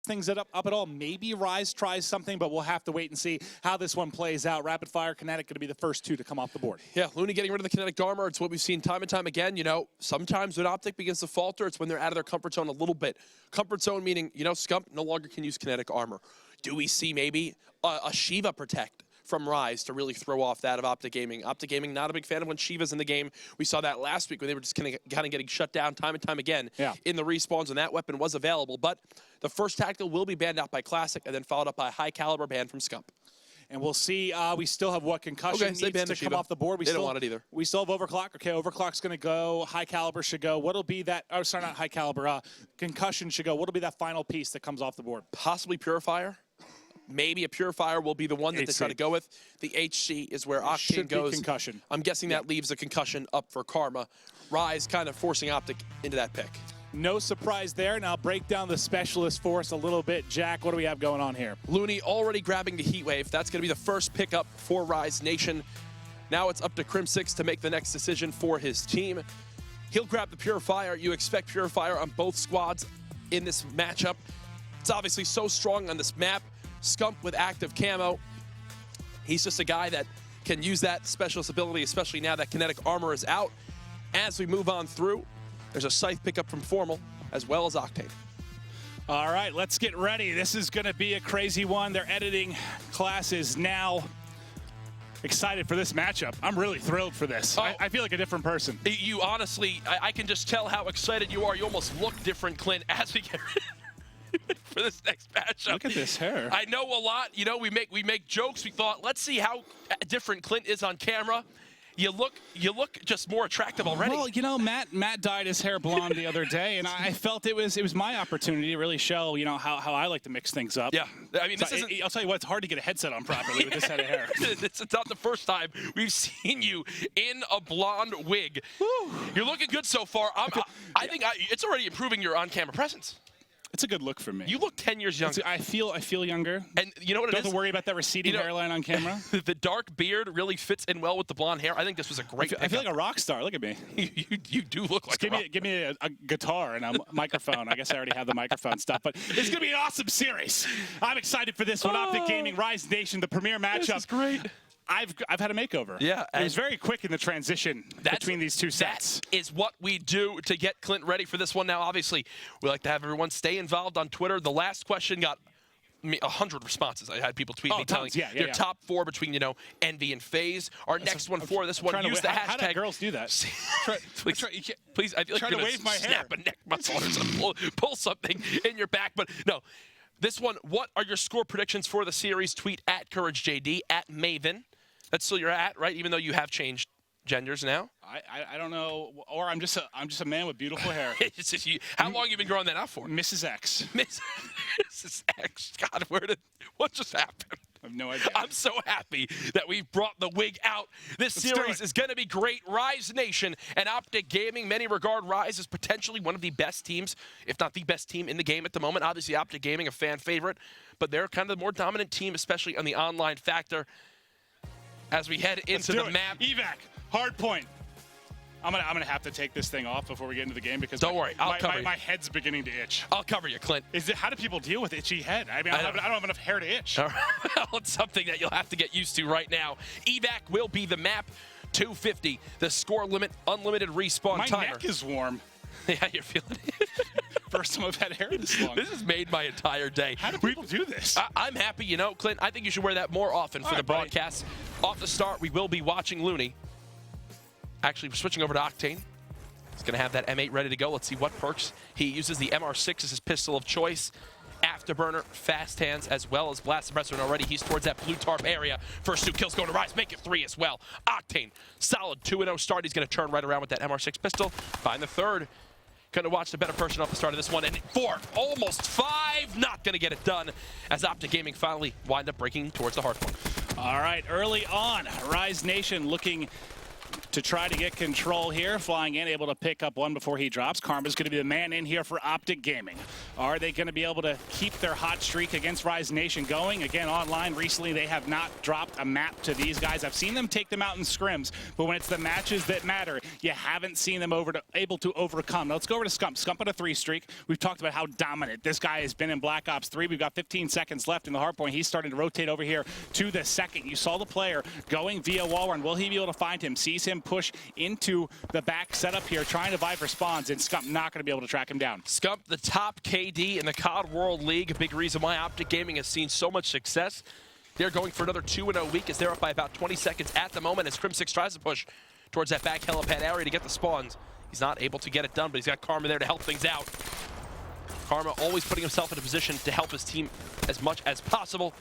things up at all. Maybe Rise tries something, but we'll have to wait and see how this one plays out. Rapid Fire, Kinetic going to be the first two to come off the board. Yeah, Looney getting rid of the kinetic armor. It's what we've seen time and time again. You know, sometimes when OpTic begins to falter, it's when they're out of their comfort zone a little bit. Comfort zone meaning, you know, Scump no longer can use kinetic armor. Do we see maybe a Shiva protect from Rise to really throw off that of OpTic Gaming? OpTic Gaming, not a big fan of when Shiva's in the game. We saw that last week when they were just kind of getting shut down time and time again in the respawns, and that weapon was available. But the first tactical will be banned out by Classic and then followed up by a high caliber ban from Scump. And we'll see. We still have what Concussion needs to come off the board. They don't want it either. We still have Overclock. Okay, Overclock's going to go. High Caliber should go. What'll be that? Oh, sorry, not High Caliber. Concussion should go. What'll be that final piece that comes off the board? Possibly Purifier. Maybe a Purifier will be the one that they try to go with. The HC is where Octane goes. Concussion. I'm guessing that leaves a Concussion up for Karma. Rise kind of forcing OpTic into that pick. No surprise there. Now break down the specialist for us a little bit. Jack, what do we have going on here? Looney already grabbing the Heatwave. That's going to be the first pickup for Rise Nation. Now it's up to Crim6 to make the next decision for his team. He'll grab the Purifier. You expect Purifier on both squads in this matchup. It's obviously so strong on this map. Scump with active camo. He's just a guy that can use that specialist ability, especially now that kinetic armor is out. As we move on through, there's a Scythe pickup from Formal, as well as Octane. All right, let's get ready. This is going to be a crazy one. Their editing class is now excited for this matchup. I'm really thrilled for this. I feel like a different person. You honestly, I can just tell how excited you are. You almost look different, Clint, as we get for this next matchup. Look at this hair. I know a lot. You know, we make jokes. We thought, let's see how different Clint is on camera. You look just more attractive already. Well, you know, Matt dyed his hair blonde the other day, and I felt it was my opportunity to really show, you know, how I like to mix things up. Yeah, I mean, this isn't. I'll tell you what, it's hard to get a headset on properly with this head of hair. It's not the first time we've seen you in a blonde wig. Whew. You're looking good so far. I think it's already improving your on-camera presence. It's a good look for me. You look 10 years younger. I feel younger. And you know what it is? Don't have to worry about that receding hairline on camera. The dark beard really fits in well with the blonde hair. I think this was a great I feel like a rock star. Look at me. You do look like give me a guitar and a microphone. I guess I already have the microphone stuff, but it's going to be an awesome series. I'm excited for this one. OpTic Gaming, Rise Nation, the premier matchup. This is great. I've had a makeover. Yeah. It was very quick in the transition between these two sets. That is what we do to get Clint ready for this one. Now, obviously, we like to have everyone stay involved on Twitter. The last question got 100 responses. I had people tweet me telling their top 4 between, you know, Envy and FaZe. Our next one for this one, use the hashtag. How do girls do that? Please, I feel like you're going to snap a neck muscle or something, pull something in your back. But no, this one, what are your score predictions for the series? Tweet at CourageJD, at Maven. That's still your at, right? Even though you have changed genders now. I don't know, or I'm just a man with beautiful hair. How long have you been growing that out for? Mrs. X. Mrs. X. God, what just happened? I have no idea. I'm so happy that we've brought the wig out. This series is going to be great. Rise Nation and OpTic Gaming. Many regard Rise as potentially one of the best teams, if not the best team in the game at the moment. Obviously, OpTic Gaming, a fan favorite, but they're kind of the more dominant team, especially on the online factor. As we head into the map. Evac, Hardpoint. I'm gonna have to take this thing off before we get into the game because don't worry, I'll cover you. My head's beginning to itch. I'll cover you, Clint. How do people deal with itchy head? I mean, I don't have enough hair to itch. Well, it's something that you'll have to get used to right now. Evac will be the map. 250, the score limit, unlimited respawn timer. My neck is warm. Yeah, you're feeling it. First time I've had hair this long. This has made my entire day. How do people do this? I'm happy, you know, Clint. I think you should wear that more often for the broadcast. Off the start, we will be watching Looney. Actually, we're switching over to Octane. He's going to have that M8 ready to go. Let's see what perks. He uses the MR6 as his pistol of choice. Afterburner, fast hands, as well as blast suppressor, and already he's towards that blue tarp area. First 2 kills going to Rise, make it 3 as well. Octane, solid 2-0 start. He's going to turn right around with that MR6 pistol. Find the third. Going to watch the better person off the start of this one. And 4, almost 5, not going to get it done as OpTic Gaming finally wind up breaking towards the Hardpoint. All right, early on, Rise Nation looking to try to get control here. Flying in, able to pick up one before he drops. Karma's going to be the man in here for OpTic Gaming. Are they going to be able to keep their hot streak against Rise Nation going? Again, online recently, they have not dropped a map to these guys. I've seen them take them out in scrims, but when it's the matches that matter, you haven't seen them able to overcome. Now let's go over to Scump. Scump on a 3 streak. We've talked about how dominant this guy has been in Black Ops 3. We've got 15 seconds left in the hardpoint. He's starting to rotate over here to the second. You saw the player going via wall run. Will he be able to find him? Sees him push into the back setup here, trying to vie for spawns, and Scump not going to be able to track him down. Scump, the top KD in the COD World League. A big reason why OpTic Gaming has seen so much success. They're going for another 2-0 week as they're up by about 20 seconds at the moment as Crim6 tries to push towards that back helipad area to get the spawns. He's not able to get it done, but he's got Karma there to help things out. Karma always putting himself in a position to help his team as much as possible.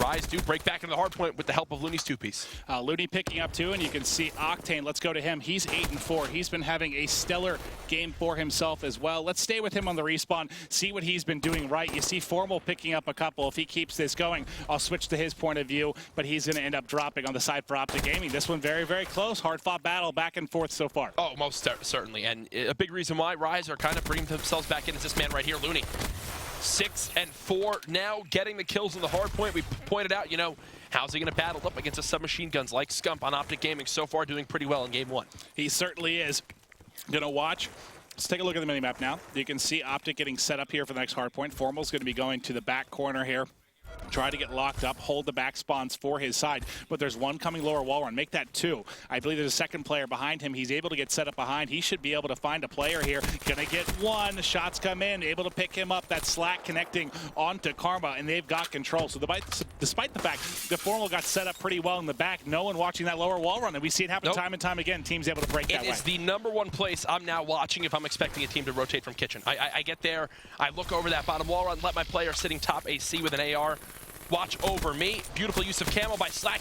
Rise do break back into the hard point with the help of Looney's 2-piece. Looney picking up 2, and you can see Octane. Let's go to him. He's 8-4. He's been having a stellar game for himself as well. Let's stay with him on the respawn, see what he's been doing right. You see Formal picking up a couple. If he keeps this going, I'll switch to his point of view, but he's going to end up dropping on the side for OpTic Gaming. This one very, very close. Hard-fought battle back and forth so far. Oh, most certainly. And a big reason why Rise are kind of bringing themselves back in is this man right here, Looney. 6-4 now, getting the kills in the hard point. We pointed out, you know, how's he going to battle up against the submachine guns like Scump on OpTic Gaming? So far doing pretty well in game 1. He certainly is. Gonna watch. Let's take a look at the minimap now. You can see OpTic getting set up here for the next hard point. Formal's going to be going to the back corner here. Try to get locked up, hold the back spawns for his side, but there's one coming lower wall run. Make that 2. I believe there's a second player behind him. He's able to get set up behind. He should be able to find a player here. Gonna get 1. Shots come in, able to pick him up. That Slack connecting onto Karma, and they've got control. So despite the fact the Formal got set up pretty well in the back, no one watching that lower wall run, and we see it happen time and time again. Teams able to break that way. It is the #1 place I'm now watching if I'm expecting a team to rotate from kitchen. I get there, I look over that bottom wall run, let my player sitting top AC with an AR watch over me. Beautiful use of camo by Slack.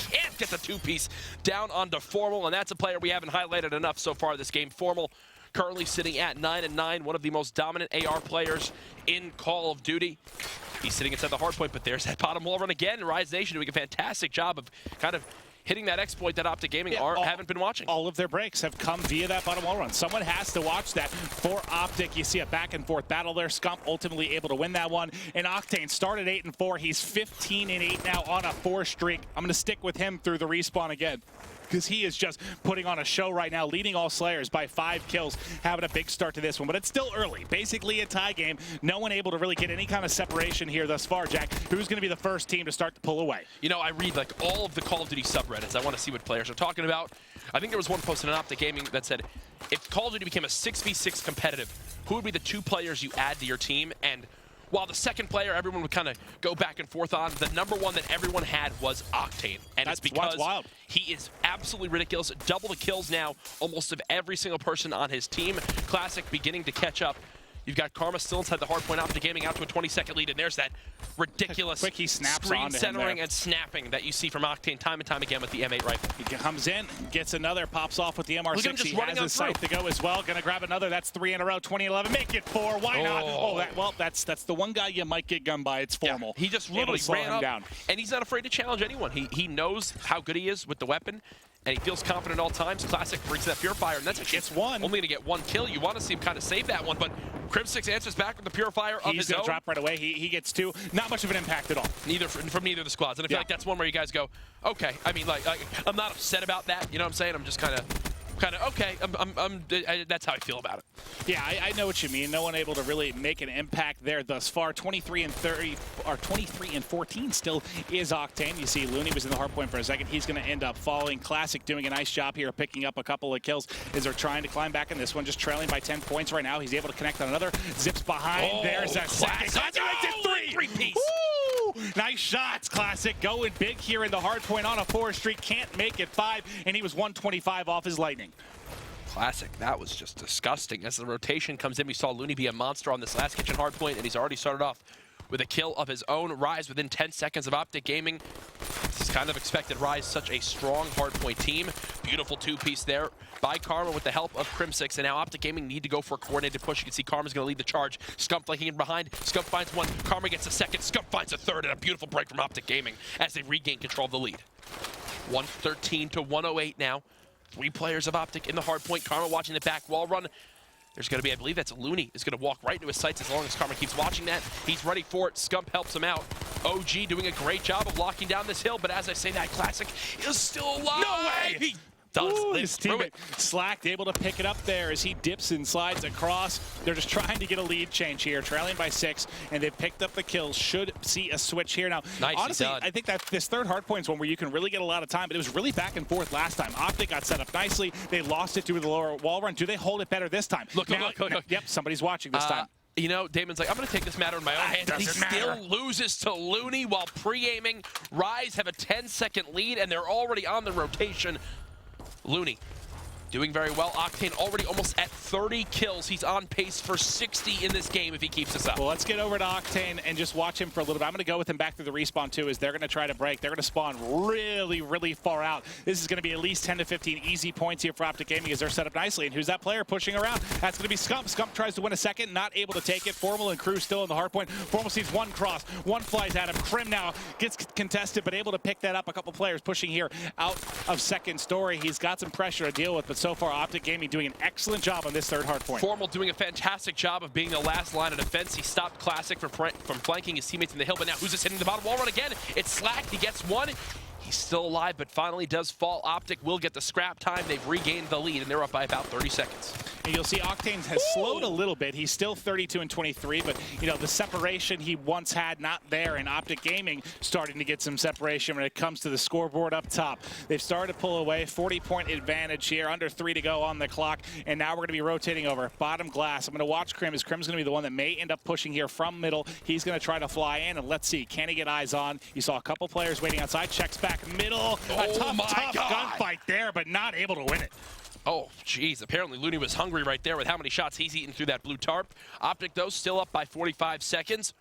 Can't get the 2-piece down onto Formal, and that's a player we haven't highlighted enough so far this game. Formal currently sitting at 9-9, one of the most dominant AR players in Call of Duty. He's sitting inside the hard point, but there's that bottom wall run again. Rise Nation doing a fantastic job of kind of hitting that exploit that OpTic Gaming haven't been watching. All of their breaks have come via that bottom wall run. Someone has to watch that for OpTic. You see a back and forth battle there. Scump ultimately able to win that one. And Octane started 8-4. He's 15-8 now on a 4 streak. I'm going to stick with him through the respawn again, because he is just putting on a show right now, leading all Slayers by 5 kills, having a big start to this one. But it's still early. Basically a tie game. No one able to really get any kind of separation here thus far, Jack. Who's going to be the first team to start to pull away? You know, I read like all of the Call of Duty subreddits. I want to see what players are talking about. I think there was one post in OpTic Gaming that said, if Call of Duty became a 6v6 competitive, who would be the 2 players you add to your team? And while the second player everyone would kind of go back and forth on, the #1 that everyone had was Octane. And it's because he is absolutely ridiculous. Double the kills now, almost of every single person on his team. Classic beginning to catch up. You've got Karma still inside the hard point, OpTic Gaming out to a 20-second lead, and there's that ridiculous screen centering and snapping that you see from Octane time and time again with the M8 rifle. He comes in, gets another, pops off with the MR6. He has his sight to go as well. Gonna grab another. That's 3 in a row. 20-11. Make it 4. Why not? Oh, that's the one guy you might get gunned by. It's Formal. Yeah, he just literally ran up, down. And he's not afraid to challenge anyone. He knows how good he is with the weapon, and he feels confident at all times. Classic brings that Purifier, and that's only going to get 1 kill. You want to see him kind of save that one, but Crim6 answers back with the Purifier of his own. He's going to drop right away. He gets 2. Not much of an impact at all. From neither of the squads. And I feel like that's one where you guys go, okay. I mean, like I'm not upset about that. You know what I'm saying? I'm just kind of okay. That's how I feel about it. Yeah, I know what you mean. No one able to really make an impact there thus far. 23-30 or 23-14 still is Octane. You see Looney was in the hard point for a second. He's going to end up falling. Classic doing a nice job here, picking up a couple of kills as they're trying to climb back in this one. Just trailing by 10 points right now. He's able to connect on another. Zips behind. There's that second. Classic makes it 3. Nice shots, Classic. Going big here in the hard point on a 4 streak. Can't make it 5, and he was 125 off his lightning. Classic. That was just disgusting. As the rotation comes in, we saw Looney be a monster on this last kitchen hard point, and he's already started off with a kill of his own. Rise within 10 seconds of OpTic Gaming. This is kind of expected. Rise, such a strong hardpoint team. Beautiful 2-piece there by Karma with the help of Crim6. And now OpTic Gaming need to go for a coordinated push. You can see Karma's going to lead the charge. Scump flanking in behind. Scump finds 1. Karma gets a 2nd. Scump finds a 3rd. And a beautiful break from OpTic Gaming as they regain control of the lead. 113 to 108 now. 3 players of OpTic in the hard point. Karma watching the back wall run. There's going to be, I believe that's Looney, is going to walk right into his sights as long as Karma keeps watching that. He's ready for it. Scump helps him out. OG doing a great job of locking down this hill, but as I say that, Classic is still alive. No way! He does live his through teammate it. Slacked, able to pick it up there as he dips and slides across. They're just trying to get a lead change here, trailing by 6, and they've picked up the kills. Should see a switch here. Now, honestly, I think that this third hardpoint is one where you can really get a lot of time, but it was really back and forth last time. OpTic got set up nicely. They lost it due to the lower wall run. Do they hold it better this time? Look. Yep, somebody's watching this time. You know, Damon's like, I'm going to take this matter in my own hands. And he still loses to Looney while pre-aiming. Rise have a 10-second lead, and they're already on the rotation. Looney doing very well. Octane already almost at 30 kills. He's on pace for 60 in this game if he keeps this up. Well, let's get over to Octane and just watch him for a little bit. I'm going to go with him back through the respawn, too, as they're going to try to break. They're going to spawn really, really far out. This is going to be at least 10 to 15 easy points here for OpTic Gaming as they're set up nicely. And who's that player pushing around? That's going to be Scump. Scump tries to win a second, not able to take it. Formal and Crew still in the hardpoint. Formal sees one cross. One flies at him. Krim now gets contested, but able to pick that up. A couple players pushing here out of second story. He's got some pressure to deal with, but so far OpTic Gaming doing an excellent job on this third hard point. Formal doing a fantastic job of being the last line of defense. He stopped Classic from flanking his teammates in the hill, but now who's just hitting the bottom wall run again? It's Slack. He gets one. He's still alive, but finally does fall. OpTic will get the scrap time. They've regained the lead, and they're up by about 30 seconds. And you'll see Octane has slowed a little bit. He's still 32 and 23, but you know the separation he once had not there. And OpTic Gaming starting to get some separation when it comes to the scoreboard up top. They've started to pull away. 40-point advantage here, under 3 to go on the clock. And now we're going to be rotating over bottom glass. I'm going to watch Krim, as Krim's going to be the one that may end up pushing here from middle. He's going to try to fly in, and let's see, can he get eyes on? You saw a couple players waiting outside. Checks back middle. A tough gunfight there, but not able to win it. Oh, geez. Apparently, Looney was hungry right there with how many shots he's eaten through that blue tarp. OpTic, though, still up by 45 seconds.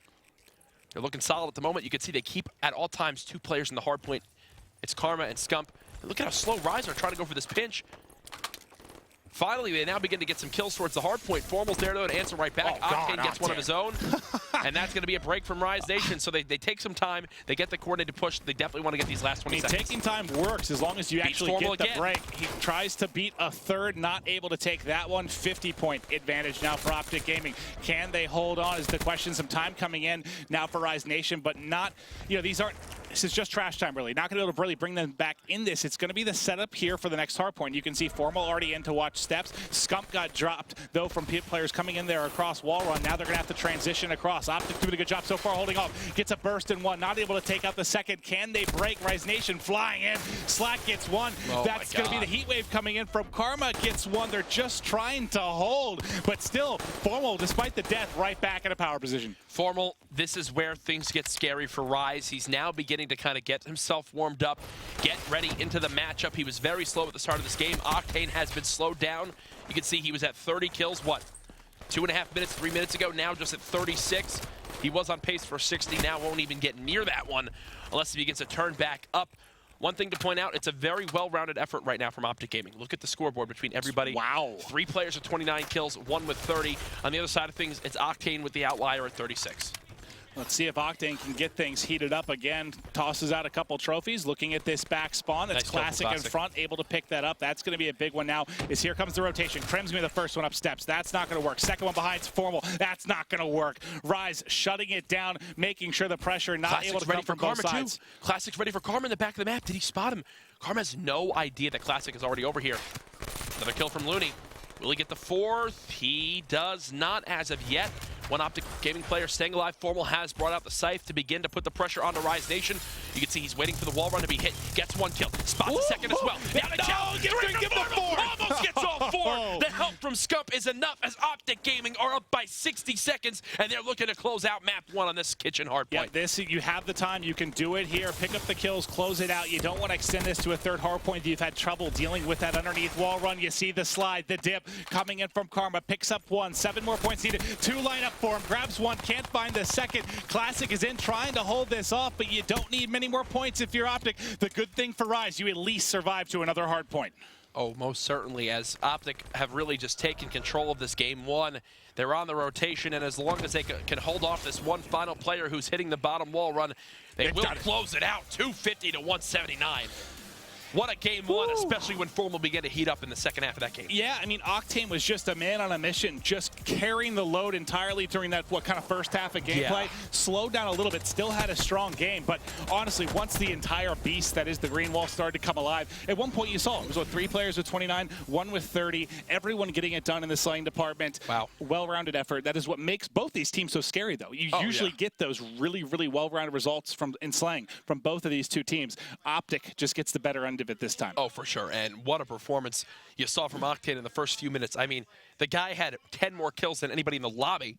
They're looking solid at the moment. You can see they keep, at all times, 2 players in the hard point. It's Karma and Scump. And look at how slow Rise are trying to go for this pinch. Finally, they now begin to get some kills towards the hard point. Formal's there, though, to answer right back. Octane gets one of his own. And that's going to be a break from Rise Nation. So they take some time. They get the coordinated push. They definitely want to get these last 20 seconds. Taking time works as long as you actually get the break. He tries to beat a third, not able to take that one. 50-point advantage now for OpTic Gaming. Can they hold on is the question. Some time coming in now for Rise Nation, but not, you know, this is just trash time, really. Not going to be able to really bring them back in this. It's going to be the setup here for the next hard point. You can see Formal already in to watch steps. Scump got dropped, though, from players coming in there across wall run. Now they're going to have to transition across. OpTic doing a good job so far holding off. Gets a burst in one. Not able to take out the second. Can they break? Rise Nation flying in. Slack gets one. That's going to be the heat wave coming in from Karma. Gets one. They're just trying to hold. But still, Formal, despite the death, right back in a power position. Formal, this is where things get scary for Rise. He's now beginning to kind of get himself warmed up, get ready into the matchup. He was very slow at the start of this game. Octane has been slowed down. You can see he was at 30 kills, what, 2.5 minutes, 3 minutes ago, now just at 36. He was on pace for 60, now won't even get near that one unless he begins to turn back up. One thing to point out, it's a very well-rounded effort right now from OpTic Gaming. Look at the scoreboard between everybody. Wow. 3 players with 29 kills, 1 with 30. On the other side of things, it's Octane with the outlier at 36. Let's see if Octane can get things heated up again. Tosses out a couple trophies. Looking at this back spawn. That's nice. Classic in front, able to pick that up. That's going to be a big one now. Here comes the rotation. Krim's going to be the first one up steps. That's not going to work. Second one behind's Formal. That's not going to work. Rise shutting it down, making sure the pressure not Classic's able to come from both sides. Classic's ready for Karma in the back of the map. Did he spot him? Karma has no idea that Classic is already over here. Another kill from Looney. Will he get the 4th? He does not as of yet. One OpTic Gaming player staying alive. Formal has brought out the scythe to begin to put the pressure onto Rise Nation. You can see he's waiting for the wall run to be hit. Gets 1 kill. Spots the second as well. Now the challenge. Give the 4th. Almost gets all 4. The help from Scump is enough as OpTic Gaming are up by 60 seconds, and they're looking to close out map 1 on this kitchen hardpoint. Yeah, you have the time. You can do it here. Pick up the kills, close it out. You don't want to extend this to a third hardpoint. You've had trouble dealing with that underneath wall run. You see the slide, the dip coming in from Karma. Picks up 1. 7 more points needed. 2 line up for him. Grabs 1. Can't find the second. Classic is in trying to hold this off, but you don't need many more points if you're OpTic. The good thing for Rise, you at least survive to another hard point. Oh, most certainly, as OpTic have really just taken control of this game 1. They're on the rotation, and as long as they can hold off this one final player who's hitting the bottom wall run, they will close it out, 250 to 179. What a game one, especially when Formal began to heat up in the second half of that game. Yeah, I mean, Octane was just a man on a mission, just carrying the load entirely during that, kind of first half of gameplay. Yeah. Slowed down a little bit, still had a strong game, but honestly, once the entire beast that is the green wall started to come alive, at one point you saw it was with 3 players with 29, 1 with 30, everyone getting it done in the slaying department. Wow. Well-rounded effort. That is what makes both these teams so scary, though. You usually get those really, really well-rounded results in slaying from both of these two teams. OpTic just gets the better end of it this time. Oh, for sure. And what a performance you saw from Octane in the first few minutes. I mean, the guy had 10 more kills than anybody in the lobby.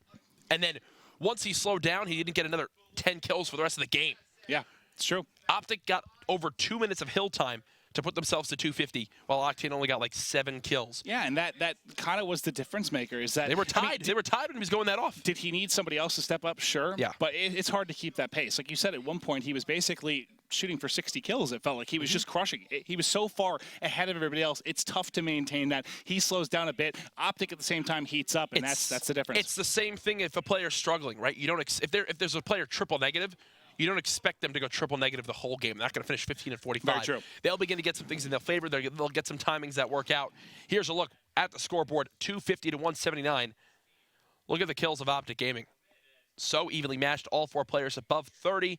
And then once he slowed down, he didn't get another 10 kills for the rest of the game. Yeah, it's true. OpTic got over 2 minutes of hill time to put themselves to 250, while Octane only got like 7 kills. Yeah, and that kind of was the difference maker. Is that they were tied? I mean, they were tied when he was going that off. Did he need somebody else to step up? Sure. Yeah. But it's hard to keep that pace. Like you said, at one point he was basically shooting for 60 kills. It felt like he was just crushing. He was so far ahead of everybody else. It's tough to maintain that. He slows down a bit. OpTic at the same time heats up, and that's the difference. It's the same thing if a player's struggling, right? You don't if there's a player triple negative, you don't expect them to go triple negative the whole game. They're not going to finish 15 and 45. Very true. They'll begin to get some things in their favor. They'll get some timings that work out. Here's a look at the scoreboard, 250 to 179. Look at the kills of OpTic Gaming. So evenly matched, all 4 players above 30.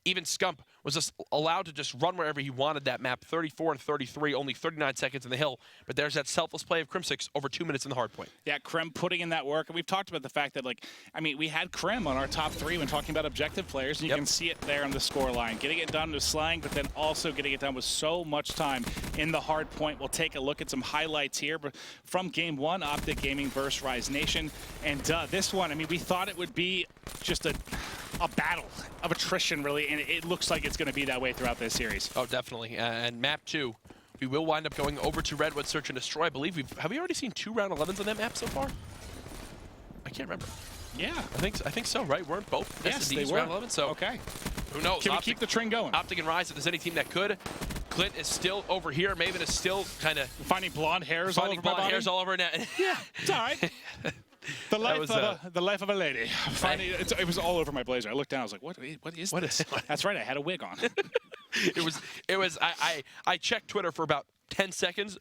Even Scump was just allowed to just run wherever he wanted that map, 34 and 33, only 39 seconds in the hill. But there's that selfless play of Crim6 over 2 minutes in the hard point. Yeah, Krem putting in that work. And we've talked about the fact that, like, I mean, we had Krem on our top 3 when talking about objective players, and you can see it there on the score line. Getting it done with slang, but then also getting it done with so much time in the hard point. We'll take a look at some highlights here from Game 1, OpTic Gaming versus Rise Nation. And this one, I mean, we thought it would be just a battle of attrition, really, and it looks like it's going to be that way throughout this series. Oh, definitely. And map 2, we will wind up going over to Redwood Search and Destroy. I believe have we already seen 2 round 11s on that map so far? I can't remember. Yeah. I think so, right? Weren't both yes, SDs they were. round 11? So okay. Who knows? Can we keep the trend going? OpTic and Rise, if there's any team that could. Clint is still over here. Maven is still kind of finding blonde hairs all over my body. Hairs all over now. Yeah, it's all right. The life of a lady. Finally, it was all over my blazer. I looked down. I was like, "What is this?" That's right. I had a wig on. It was. I checked Twitter for about 10 seconds.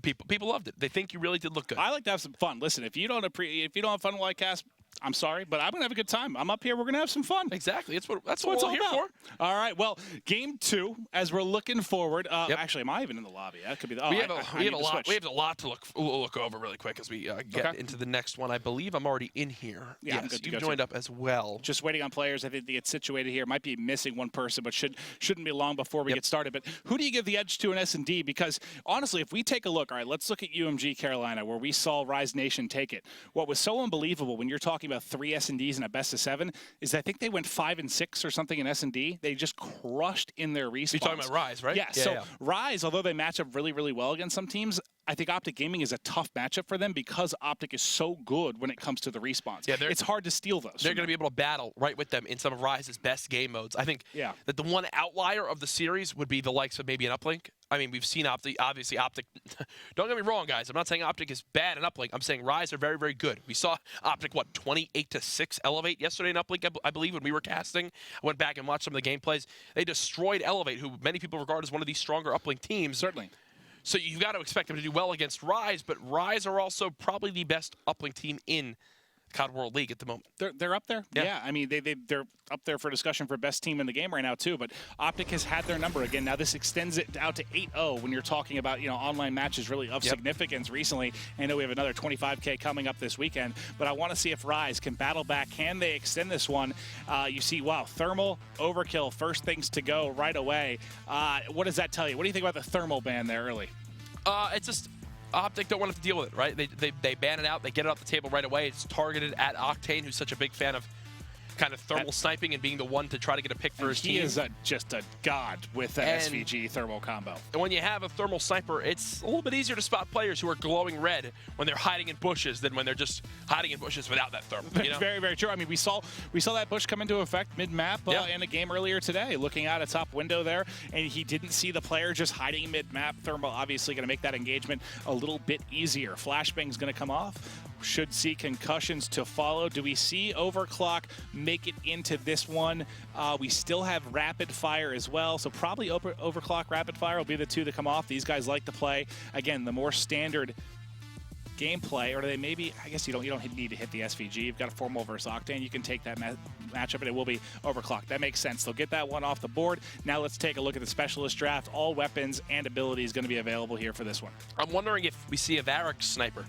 People loved it. They think you really did look good. I like to have some fun. Listen, if you don't have fun while I cast, I'm sorry, but I'm gonna have a good time. I'm up here. We're gonna have some fun. Exactly. That's what it's we're all here about. for. All right. Well, game 2, as we're looking forward. Actually, am I even in the lobby? That could be. We have a lot to look over really quick as we get into the next one. I believe I'm already in here. Yeah, yes, you've joined up as well. Just waiting on players. I think they get situated here. Might be missing one person, but shouldn't be long before we get started. But who do you give the edge to in S&D? Because honestly, if we take a look, all right, let's look at UMG Carolina, where we saw Rise Nation take it. What was so unbelievable when you're talking about 3 S&Ds in a best of 7 is I think they went 5 and 6 or something in S&D. They just crushed in their respawn. You're talking about Rise, right? Yeah. Rise, although they match up really, really well against some teams, I think OpTic Gaming is a tough matchup for them because OpTic is so good when it comes to the respawns. Yeah, it's hard to steal those. They're going to be able to battle right with them in some of Rise's best game modes. I think that the one outlier of the series would be the likes of maybe an Uplink. I mean, we've seen obviously OpTic. Don't get me wrong, guys. I'm not saying OpTic is bad in Uplink. I'm saying Rise are very, very good. We saw OpTic, 28-6 Elevate yesterday in Uplink, I believe, when we were casting. I went back and watched some of the gameplays. They destroyed Elevate, who many people regard as one of the stronger Uplink teams. Certainly. So you've got to expect them to do well against Rise, but Rise are also probably the best uplink team in COD World League at the moment. They're up there. Yeah. I mean, they're up there for discussion for best team in the game right now too. But OpTic has had their number again. Now this extends it out to 8-0 when you're talking about online matches really of significance recently. I know we have another 25K coming up this weekend, but I want to see if Rise can battle back. Can they extend this one? You see, wow, thermal overkill, first things to go right away. What does that tell you? What do you think about the thermal ban there early? It's just OpTic don't want to have to deal with it, right? They ban it out. They get it off the table right away. It's targeted at Octane, who's such a big fan of kind of thermal sniping and being the one to try to get a pick for his team. He is just a god with that SVG thermal combo. And when you have a thermal sniper, it's a little bit easier to spot players who are glowing red when they're hiding in bushes than when they're just hiding in bushes without that thermal. Very, very true. I mean, we saw that bush come into effect mid-map in a game earlier today, looking out a top window there, and he didn't see the player just hiding mid-map. Thermal obviously going to make that engagement a little bit easier. Flashbang's going to come off. should see concussions to follow. Do we see Overclock make it into this one? We still have Rapid Fire as well, so probably Overclock, Rapid Fire will be the two that come off. These guys like to play, again, the more standard gameplay, or they maybe, I guess you don't need to hit the SVG. You've got a Formal versus Octane. You can take that matchup, and it will be Overclocked. That makes sense. They'll get that one off the board. Now let's take a look at the Specialist Draft. All weapons and abilities going to be available here for this one. I'm wondering if we see a Varix sniper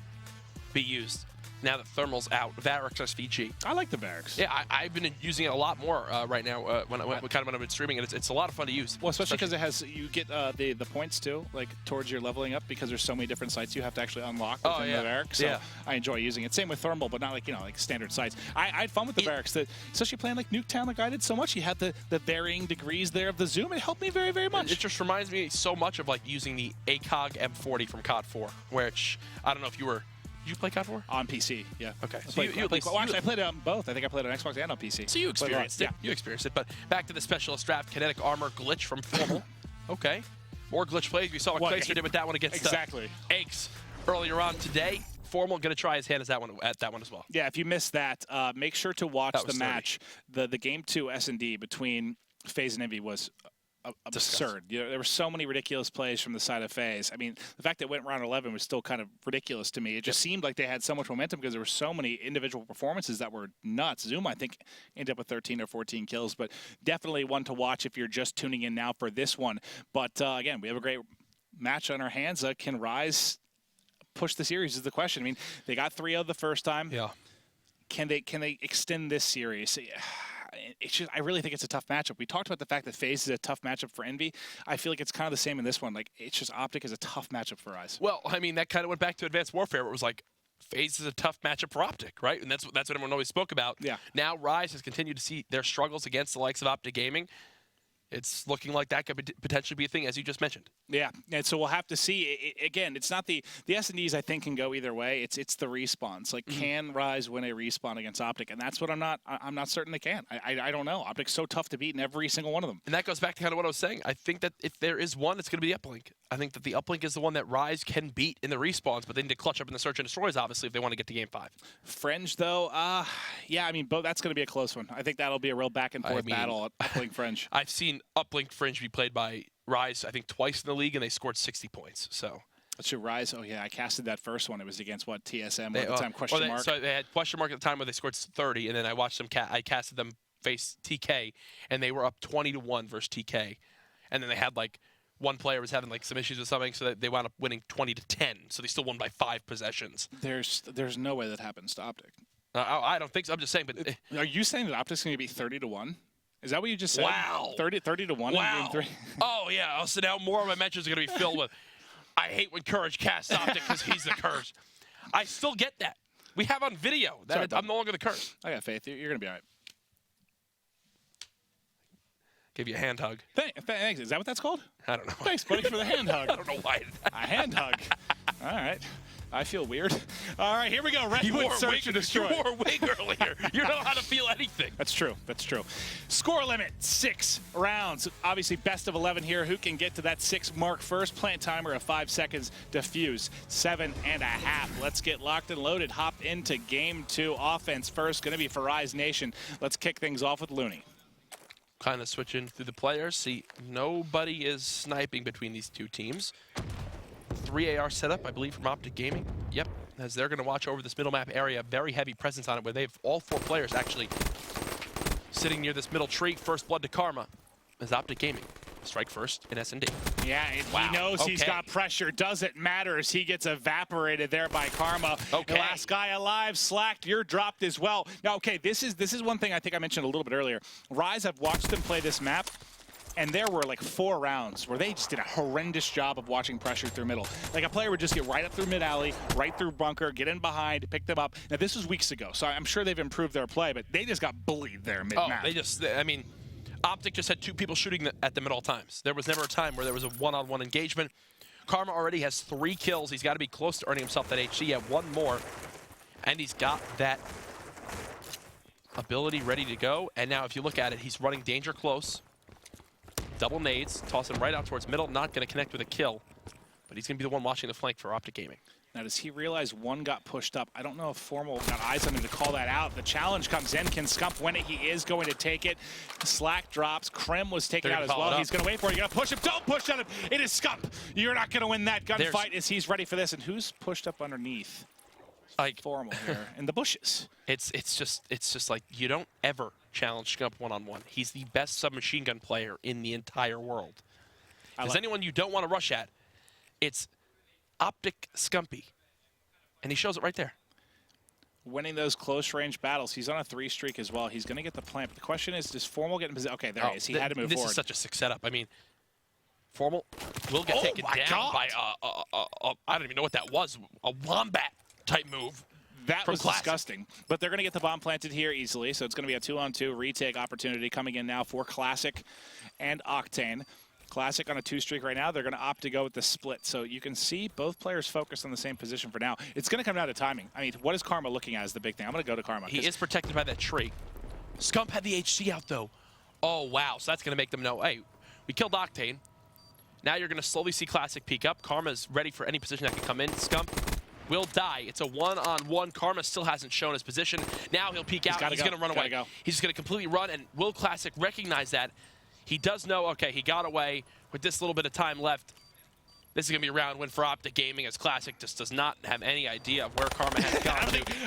be used now that Thermal's out. Varix SVG. I like the Varix. Yeah, I've been using it a lot more right now when I've been streaming it. It's a lot of fun to use. Well, especially because it has, you get the points too, like towards your leveling up, because there's so many different sites you have to actually unlock within the Varix. So I enjoy using it. Same with Thermal, but not like, like standard sites. I had fun with the Varix, especially playing like Nuketown like I did so much. You had the varying degrees there of the zoom. It helped me very, very much. It just reminds me so much of like using the ACOG M40 from COD 4, which I don't know if you were. Did you play COD 4? On PC, yeah. Okay. I played it on both. I think I played it on Xbox and on PC. So you experienced it. Yeah. You experienced it. But back to the Specialist Draft, Kinetic Armor glitch from Formal. Okay. More glitch plays. We saw what Clayster did with that one against Eggs earlier on today. Formal going to try his hand at that one as well. Yeah, if you missed that, make sure to watch the match. The Game 2 S&D between FaZe and Envy was absurd. There were so many ridiculous plays from the side of FaZe. I mean, the fact that it went round 11 was still kind of ridiculous to me. It just seemed like they had so much momentum because there were so many individual performances that were nuts. Zoom, I think, ended up with 13 or 14 kills, but definitely one to watch if you're just tuning in now for this one. But again, we have a great match on our hands. Can Rise push the series is the question. I mean, they got 3-0 the first time. Yeah. Can they extend this series? It's just, I really think it's a tough matchup. We talked about the fact that FaZe is a tough matchup for Envy. I feel like it's kind of the same in this one. Like, it's just OpTic is a tough matchup for Rise. Well, I mean, that kind of went back to Advanced Warfare, where it was like, FaZe is a tough matchup for OpTic, right? And that's what everyone always spoke about. Yeah. Now Rise has continued to see their struggles against the likes of OpTic Gaming. It's looking like that could potentially be a thing, as you just mentioned. Yeah, and so we'll have to see. Again, it's not the S&Ds, I think, can go either way. It's the respawns. Like, can Rise win a respawn against OpTic? And that's what I'm not certain they can. I don't know. OpTic's so tough to beat in every single one of them. And that goes back to kind of what I was saying. I think that if there is one, it's going to be the Uplink. I think that the Uplink is the one that Rise can beat in the respawns, but they need to clutch up in the search and destroys, obviously, if they want to get to Game 5. Fringe, though, yeah, I mean, that's going to be a close one. I think that'll be a real back-and-forth battle, Uplink Fringe. I've seen Uplink Fringe be played by Rise, I think, twice in the league, and they scored 60 points. So that's true. Rise. Oh yeah, I casted that first one. It was against what, TSM at the time? Question mark. So they had question mark at the time where they scored 30, and then I watched them. I casted them face TK, and they were up 20-1 versus TK, and then they had like one player was having like some issues with something, so that they wound up winning 20-10. So they still won by 5 possessions. There's no way that happens to OpTic. I don't think so. I'm just saying. But are you saying that OpTic's going to be 30-1? Is that what you just said? Wow. 30-1 in Game 3? Oh, yeah. So now more of my mentions are going to be filled with, I hate when Courage casts OpTic because he's the Courage. I still get that. We have on video that I'm no longer the Courage. I got faith. You're going to be all right. Give you a hand hug. Thanks. Is that what that's called? I don't know. Thanks, buddy, for the hand hug. I don't know why. A hand hug. All right. I feel weird. All right, here we go. Redwood Search and Destroy. You wore a wig earlier. You know how to feel anything. That's true. That's true. Score limit, 6 rounds. Obviously, best of 11 here. Who can get to that 6 mark first? Plant timer of 5 seconds. Defuse, 7.5. Let's get locked and loaded. Hop into Game 2. Offense first. Going to be for Rise Nation. Let's kick things off with Looney. Kind of switching through the players. See, nobody is sniping between these two teams. 3 AR setup, I believe, from OpTic Gaming. Yep, as they're going to watch over this middle map area. Very heavy presence on it, where they have all 4 players actually sitting near this middle tree. First blood to Karma as OpTic Gaming. Strike first in S&D. Yeah, he knows he's got pressure. Doesn't matter as he gets evaporated there by Karma. Okay. The last guy alive, Slacked, you're dropped as well. Now, okay, this is one thing I think I mentioned a little bit earlier. Rise, I've watched them play this map, and there were like 4 rounds where they just did a horrendous job of watching pressure through middle. Like a player would just get right up through mid-alley, right through bunker, get in behind, pick them up. Now, this was weeks ago, so I'm sure they've improved their play, but they just got bullied there mid-map. I mean, OpTic just had 2 people shooting at them at all times. There was never a time where there was a one-on-one engagement. Karma already has 3 kills. He's got to be close to earning himself that HC. At 1 more, and he's got that ability ready to go. And now if you look at it, he's running danger close. Double nades, toss him right out towards middle. Not going to connect with a kill, but he's going to be the one watching the flank for OpTic Gaming. Now, does he realize one got pushed up? I don't know if Formal got eyes on him to call that out. The challenge comes in. Can Scump win it? He is going to take it. Slack drops. Krim was taken out as well. He's going to wait for it. You're going to push him. Don't push on him. It is Scump. You're not going to win that gunfight as he's ready for this. And who's pushed up underneath? Like Formal here in the bushes. It's just like you don't ever challenge Scump one-on-one. He's the best submachine gun player in the entire world. If there's anyone you don't want to rush at, it's OpTic Scumpy. And he shows it right there. Winning those close-range battles. He's on a 3 streak as well. He's going to get the plant. But the question is, does Formal get in position? Okay, there he is. He had to move forward. This is such a sick setup. I mean, Formal will get taken down by I don't even know what that was, a wombat-type move. That was disgusting. But they're going to get the bomb planted here easily, so it's going to be a 2-on-2 retake opportunity coming in now for Classic and Octane. Classic on a 2 streak right now. They're going to opt to go with the split. So you can see both players focused on the same position for now. It's going to come down to timing. I mean, what is Karma looking at as the big thing? I'm going to go to Karma. He is protected by that tree. Scump had the HC out, though. Oh, wow. So that's going to make them know, hey, we killed Octane. Now you're going to slowly see Classic peek up. Karma's ready for any position that can come in. Scump will die. It's a one-on-one. Karma still hasn't shown his position. Now he'll peek out. He's going to run away. He's just going to completely run, and will Classic recognize that? He does know, okay, he got away with this little bit of time left. This is going to be a round win for OpTic Gaming, as Classic just does not have any idea of where Karma has gone.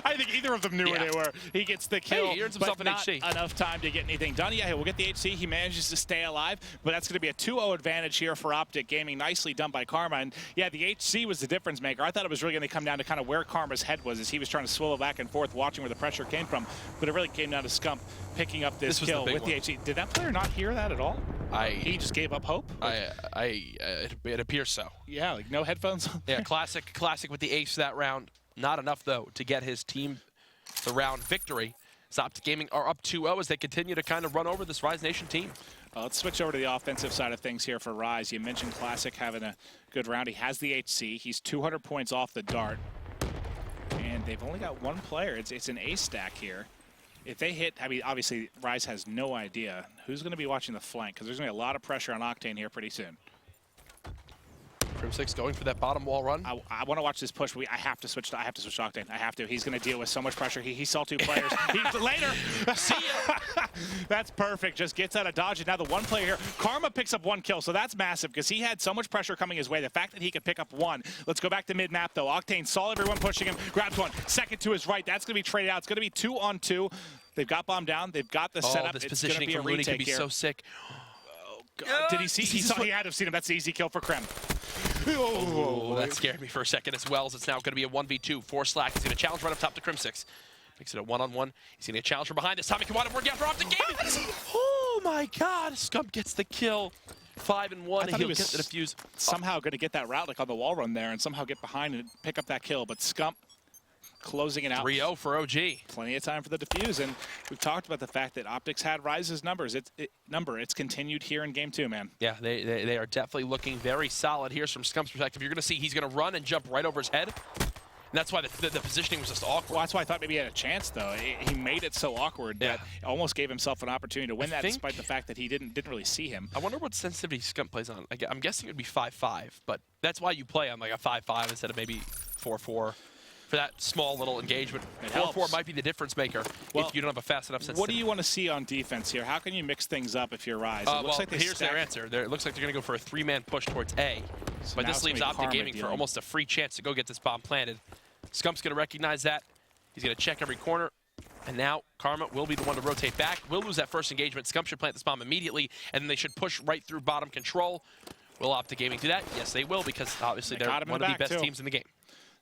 I think either of them knew where they were. He gets the kill, he earns himself but an not HC. enough time to get anything done. Yeah, we'll get the HC. He manages to stay alive, but that's going to be a 2-0 advantage here for OpTic Gaming. Nicely done by Karma. And yeah, the HC was the difference maker. I thought it was really going to come down to kind of where Karma's head was as he was trying to swivel back and forth, watching where the pressure came from. But it really came down to Scump picking up this kill with the HC. Did that player not hear that at all? He just gave up hope? It appears so. Yeah, like no headphones on there. Yeah, Classic with the ace that round. Not enough, though, to get his team the round victory. OpTic Gaming are up 2-0 as they continue to kind of run over this Rise Nation team. Let's switch over to the offensive side of things here for Rise. You mentioned Classic having a good round. He has the HC. He's 200 points off the dart. And they've only got one player. It's an ace stack here. If they hit, I mean, obviously, Rise has no idea who's going to be watching the flank, because there's going to be a lot of pressure on Octane here pretty soon. Crim6 going for that bottom wall run. I want to watch this push. I have to switch to Octane. I have to. He's going to deal with so much pressure. He saw 2 players. Later. See ya. That's perfect. Just gets out of dodge. And now the one player here, Karma picks up 1 kill. So that's massive because he had so much pressure coming his way. The fact that he could pick up 1. Let's go back to mid-map, though. Octane saw everyone pushing him. Grabs 1. Second to his right. That's going to be traded out. It's going to be 2-on-2. They've got bomb down. They've got the setup. This it's positioning be from Looney could be here. so sick. Oh, God. Did he see? He had to have seen him. That's the easy kill for Krem. Oh, that scared me for a second as well, as it's now going to be a 1v2 for Slack. He's going to challenge right up top to Crim6. Makes it a 1-on-1. He's going to challenge from behind. This time he can wind up working out for OpTic Gaming. Oh, my God. Scump gets the kill. 5-1, and he'll get the defuse. Somehow going to get that route like on the wall run there and somehow get behind and pick up that kill. But Scump closing it out. 3-0 for OG. Plenty of time for the defuse, and we've talked about the fact that OpTic's had Rise's numbers. It's continued here in game 2, man. Yeah, they are definitely looking very solid here from Scump's perspective. You're going to see he's going to run and jump right over his head. And that's why the positioning was just awkward. Well, that's why I thought maybe he had a chance, though. He made it so awkward that it almost gave himself an opportunity to win that, despite the fact that he didn't really see him. I wonder what sensitivity Scump plays on. I'm guessing it would be 5-5, but that's why you play on like a 5-5 instead of maybe 4-4. For that small little engagement. 4-4 might be the difference maker if you don't have a fast enough sensitivity. What do you want to see on defense here? How can you mix things up if you're Rise? It looks like here's their answer. It looks like they're going to go for a 3-man push towards A. So but this leaves OpTic Gaming for almost a free chance to go get this bomb planted. Scump's going to recognize that. He's going to check every corner. And now Karma will be the one to rotate back. Will lose that first engagement. Scump should plant this bomb immediately, and then they should push right through bottom control. Will OpTic Gaming do that? Yes, they will, because obviously they're one of the best teams in the game.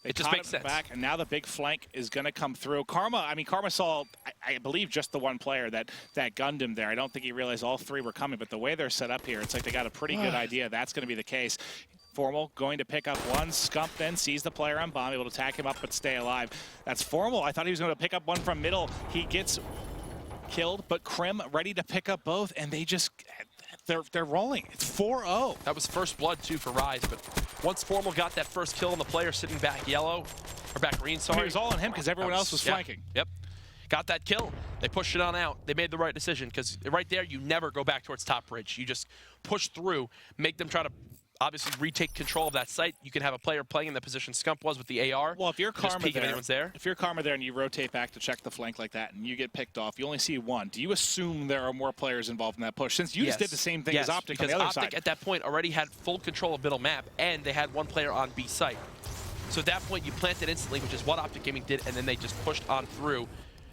It just makes sense. Back, and now the big flank is going to come through. Karma saw, I believe, just the one player that gunned him there. I don't think he realized all 3 were coming, but the way they're set up here, it's like they got a pretty good idea that's going to be the case. Formal going to pick up 1. Scump then sees the player on bomb, able to attack him up but stay alive. That's Formal. I thought he was going to pick up 1 from middle. He gets killed, but Krim ready to pick up both, and they just... They're rolling. It's 4-0. That was first blood, too, for Rise. But once Formal got that first kill on the player sitting back yellow, or back green, sorry. It was all on him because everyone else was flanking. Yep. Got that kill. They pushed it on out. They made the right decision because right there, you never go back towards top bridge. You just push through, make them try to obviously retake control of that site. You can have a player playing in the position Scump was with the AR. Well, if you're Karma if anyone's there. If you're Karma there and you rotate back to check the flank like that and you get picked off, you only see one. Do you assume there are more players involved in that push? Since you just did the same thing as OpTic on the other side. Because OpTic at that point already had full control of middle map, and they had one player on B site. So at that point, you planted instantly, which is what OpTic Gaming did, and then they just pushed on through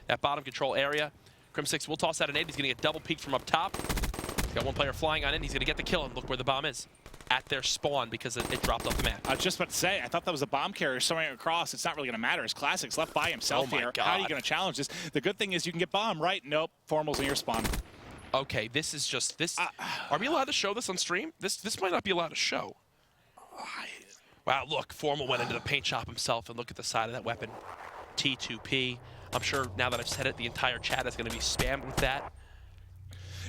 that bottom control area. Crim6 will toss out a nade. He's going to get double peeked from up top. He's got one player flying on in. He's going to get the kill, and look where the bomb is. At their spawn, because it dropped off the map. I was just about to say, I thought that was a bomb carrier soaring across. It's not really going to matter. It's Classic's left by himself here. God. How are you going to challenge this? The good thing is you can get bomb, right? Nope. Formal's in your spawn. Okay, this is just this. Are we allowed to show this on stream? This might not be allowed to show. Wow, look, Formal went into the paint shop himself, and look at the side of that weapon. T2P. I'm sure now that I've said it, the entire chat is going to be spammed with that.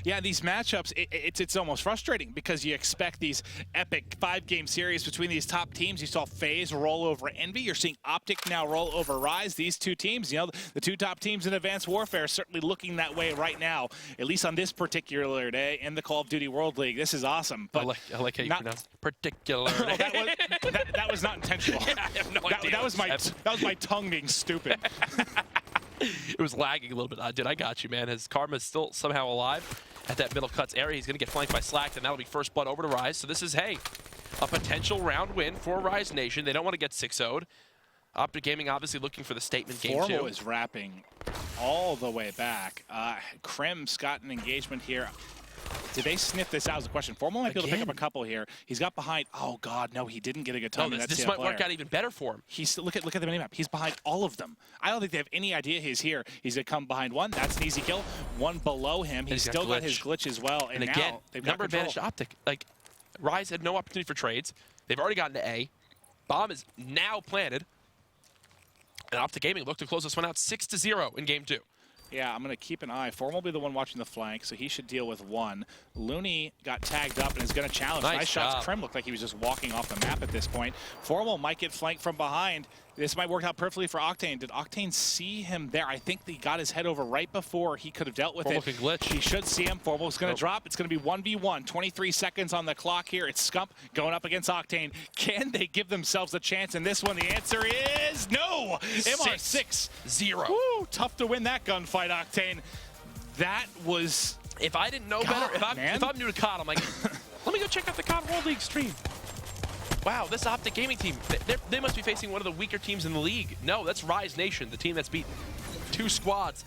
Yeah, these matchups, it's almost frustrating because you expect these epic 5-game series between these top teams. You saw FaZe roll over Envy. You're seeing OpTic now roll over Rise. These two teams, you know, the two top teams in Advanced Warfare are certainly looking that way right now, at least on this particular day in the Call of Duty World League. This is awesome. But I like how you pronounce particular. Oh, that was not intentional. Yeah, I have no idea. That was my tongue being stupid. It was lagging a little bit. Dude, I got you, man. His Karma's still somehow alive at that middle cuts area. He's going to get flanked by Slack, and that'll be first blood over to Rise. So this is, hey, a potential round win for Rise Nation. They don't want to get 6-0'd. OpTic Gaming obviously looking for the statement game, too. Formal is wrapping all the way back. Crim's got an engagement here. Did they sniff this out is the question. Formal might be able to pick up a couple here. He's got behind. Oh God, no, he didn't get a good time. No, this might work out even better for him. He's look at the minimap. He's behind all of them. I don't think they have any idea he's here. He's gonna come behind one. That's an easy kill. One below him. He's still got his glitch as well. And again, now they've got number advantage to OpTic. Like Rise had no opportunity for trades. They've already gotten to A. Bomb is now planted. And OpTic Gaming looked to close this one out 6-0 in game 2. Yeah, I'm going to keep an eye. Formal will be the one watching the flank, so he should deal with one. Looney got tagged up and is going to challenge. Nice shots. Crim looked like he was just walking off the map at this point. Formal might get flanked from behind. This might work out perfectly for Octane. Did Octane see him there? I think he got his head over right before he could have dealt with Formal it. can glitch. He should see him. Formal's going to drop. It's going to be 1v1. 23 seconds on the clock here. It's Scump going up against Octane. Can they give themselves a chance in this one? The answer is no. MR 6-0. Woo, tough to win that gunfight, Octane. That was... If I didn't know better, if I'm new to COD, I'm like, let me go check out the COD World League stream. Wow, this OpTic Gaming team, they must be facing one of the weaker teams in the league. No, that's Rise Nation, the team that's beat 2 squads,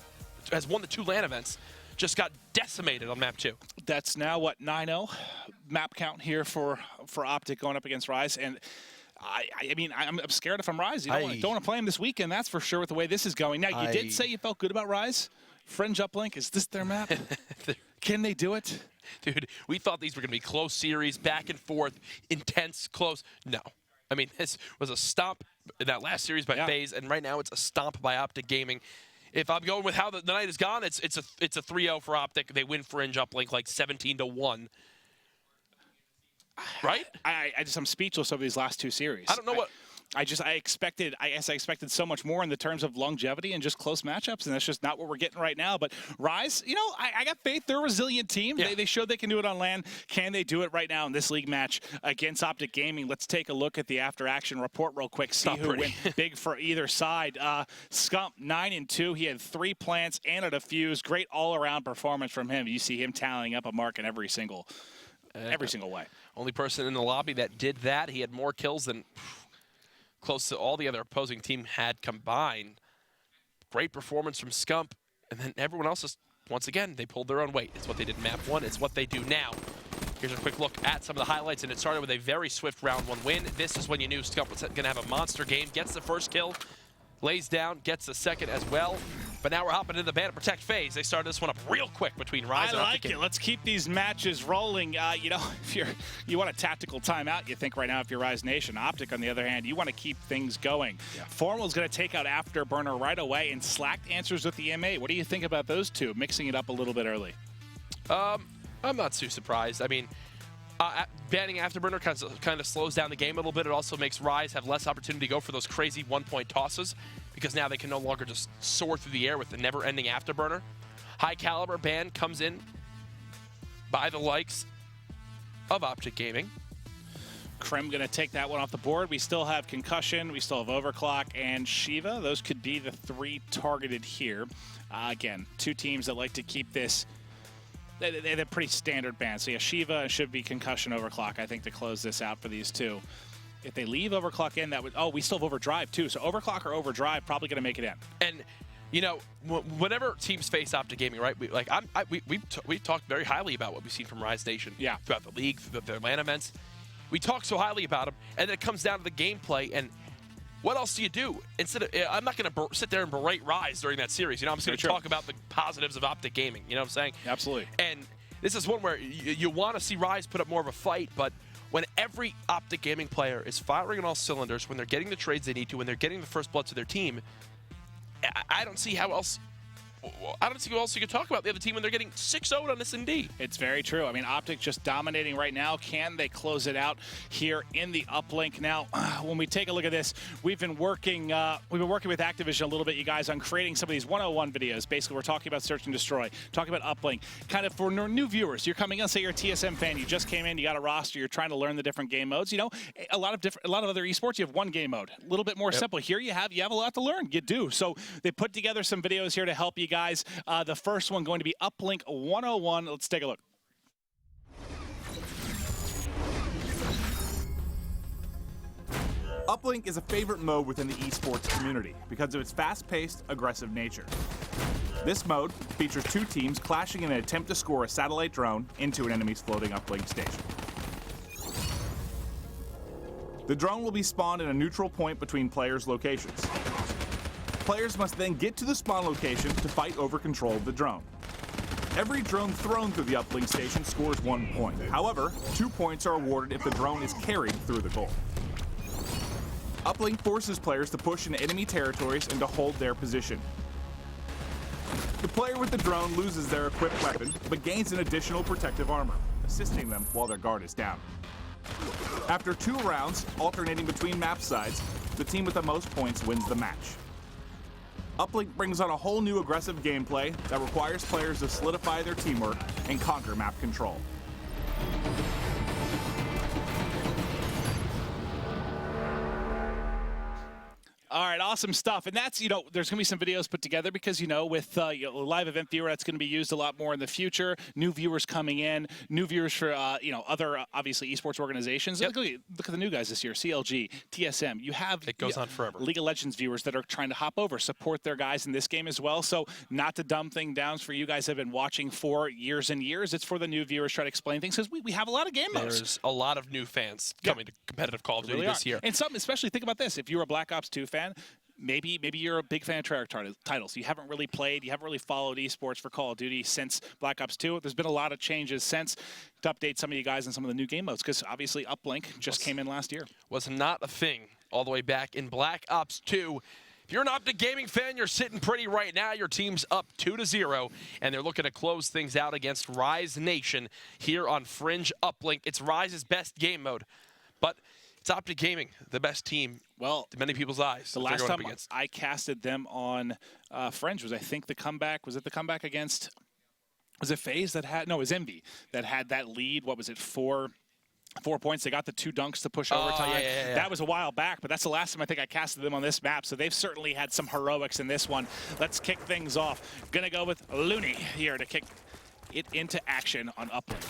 has won the 2 LAN events, just got decimated on map 2. That's now, what, 9-0 map count here for OpTic going up against Rise. And I mean, I'm scared if I'm Rise. You don't want to play him this weekend, that's for sure, with the way this is going. Now, you did say you felt good about Rise. Fringe Uplink, is this their map? Can they do it? Dude, we thought these were going to be close series, back and forth, intense, close. No. I mean, this was a stomp in that last series by FaZe, and right now it's a stomp by OpTic Gaming. If I'm going with how the night is gone, it's a 3-0 for OpTic. They win Fringe Uplink like 17-1. Right? I'm speechless over these last 2 series. I don't know what... I expected so much more in the terms of longevity and just close matchups, and that's just not what we're getting right now. But Rise, you know, I got faith. They're a resilient team. Yeah. They showed they can do it on LAN. Can they do it right now in this league match against OpTic Gaming? Let's take a look at the after-action report real quick, see who went big for either side. Scump, 9-2. He had 3 plants and a defuse. Great all-around performance from him. You see him tallying up a mark in every single way. Only person in the lobby that did that. He had more kills than... close to all the other opposing team had combined. Great performance from Scump. And then everyone else is, once again, they pulled their own weight. It's what they did in map 1. It's what they do now. Here's a quick look at some of the highlights, and it started with a very swift round 1 win. This is when you knew Scump was going to have a monster game. Gets the first kill, lays down, gets the second as well. But now we're hopping into the Bandit Protect phase. They started this one up real quick between Rise and OpTic. I like it. Let's keep these matches rolling. You know, if you want a tactical timeout, you think right now if you're Rise Nation. OpTic, on the other hand, you want to keep things going. Yeah. Formal's going to take out Afterburner right away, and Slack answers with the M8. What do you think about those two, mixing it up a little bit early? I'm not too surprised. I mean, banning Afterburner kind of slows down the game a little bit. It also makes Rise have less opportunity to go for those crazy 1-point tosses, because now they can no longer just soar through the air with the never-ending Afterburner. High Caliber ban comes in by the likes of OpTic Gaming. Krim going to take that one off the board. We still have Concussion, we still have Overclock, and Shiva. Those could be the 3 targeted here. Again, 2 teams that like to keep this. They're pretty standard bans. So yeah, Shiva should be Concussion, Overclock, I think, to close this out for these 2. If they leave Overclock in, that would... Oh, we still have Overdrive, too. So Overclock or Overdrive probably going to make it in. And, you know, whenever teams face OpTic Gaming, right, we've talked very highly about what we've seen from Rise Nation throughout the league, throughout the LAN events. We talk so highly about them, and then it comes down to the gameplay, and what else do you do? Instead of, I'm not going to sit there and berate Rise during that series. You know, I'm just going to talk about the positives of OpTic Gaming. You know what I'm saying? Absolutely. And this is one where you want to see Rise put up more of a fight, but when every OpTic Gaming player is firing on all cylinders, when they're getting the trades they need to, when they're getting the first blood to their team, I don't see how else. I don't see what else you could talk about the other team when they're getting 6-0 on this ND. It's very true. I mean, OpTic just dominating right now. Can they close it out here in the Uplink? Now, when we take a look at this, we've been working with Activision a little bit, you guys, on creating some of these 101 videos. Basically, we're talking about Search and Destroy, talking about Uplink, kind of for new viewers. You're coming in, say you're a TSM fan, you just came in, you got a roster, you're trying to learn the different game modes. You know, a lot of other esports, you have one game mode, a little bit more simple. Here you have a lot to learn. You do. So they put together some videos here to help you guys. The first one going to be Uplink 101. Let's take a look. Uplink is a favorite mode within the esports community because of its fast-paced, aggressive nature. This mode features 2 teams clashing in an attempt to score a satellite drone into an enemy's floating uplink station. The drone will be spawned in a neutral point between players' locations. Players must then get to the spawn location to fight over control of the drone. Every drone thrown through the uplink station scores 1 point. However, 2 points are awarded if the drone is carried through the goal. Uplink forces players to push into enemy territories and to hold their position. The player with the drone loses their equipped weapon, but gains an additional protective armor, assisting them while their guard is down. After 2 rounds, alternating between map sides, the team with the most points wins the match. Uplink brings on a whole new aggressive gameplay that requires players to solidify their teamwork and conquer map control. All right, awesome stuff. And that's, you know, there's going to be some videos put together because, you know, with live event viewer, that's going to be used a lot more in the future. New viewers coming in, new viewers for, other, obviously, esports organizations. Look at the new guys this year, CLG, TSM. You have it goes on forever. League of Legends viewers that are trying to hop over, support their guys in this game as well. So not to dumb thing down for you guys have been watching for years and years. It's for the new viewers, try to explain things because we have a lot of game modes. There's a lot of new fans coming to competitive Call of Duty this year. And some, especially think about this, if you're a Black Ops 2 fan, maybe you're a big fan of Treyarch titles. You haven't really played, you haven't really followed esports for Call of Duty since Black Ops 2. There's been a lot of changes since to update some of you guys on some of the new game modes because obviously Uplink just came in last year. Was not a thing all the way back in Black Ops 2. If you're an OpTic Gaming fan, you're sitting pretty right now. Your team's up 2-0, and they're looking to close things out against Rise Nation here on Fringe Uplink. It's Rise's best game mode, but it's OpTic Gaming, the best team, well, to many people's eyes. The last time I casted them on Fringe was, I think, the comeback. Was it the comeback against, was it FaZe that had, no, it was Envy that had that lead. What was it, 4 points? They got the 2 dunks to push overtime. Yeah. That was a while back, but that's the last time I think I casted them on this map. So they've certainly had some heroics in this one. Let's kick things off. Gonna go with Looney here to kick it into action on Uplink.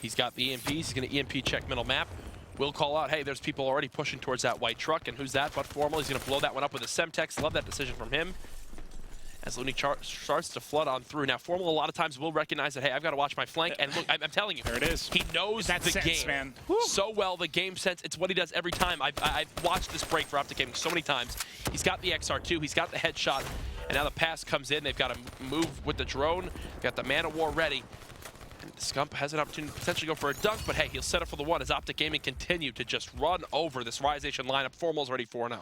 He's got the EMPs. He's going to EMP check middle map. We'll call out, hey, there's people already pushing towards that white truck, and who's that? But Formal, he's going to blow that one up with a Semtex. Love that decision from him. As Looney starts to flood on through. Now, Formal a lot of times will recognize that, hey, I've got to watch my flank. And look, I'm telling you. There it is. He knows that the sense, game man. So well, the game sense. It's what he does every time. I've watched this break for OpTic Gaming so many times. He's got the XR2. He's got the headshot. And now the pass comes in. They've got to move with the drone. Got the Man of War ready. Scump has an opportunity to potentially go for a dunk, but hey, he'll set up for the one as OpTic Gaming continue to just run over this Rise Nation lineup. Formal's already 4-0.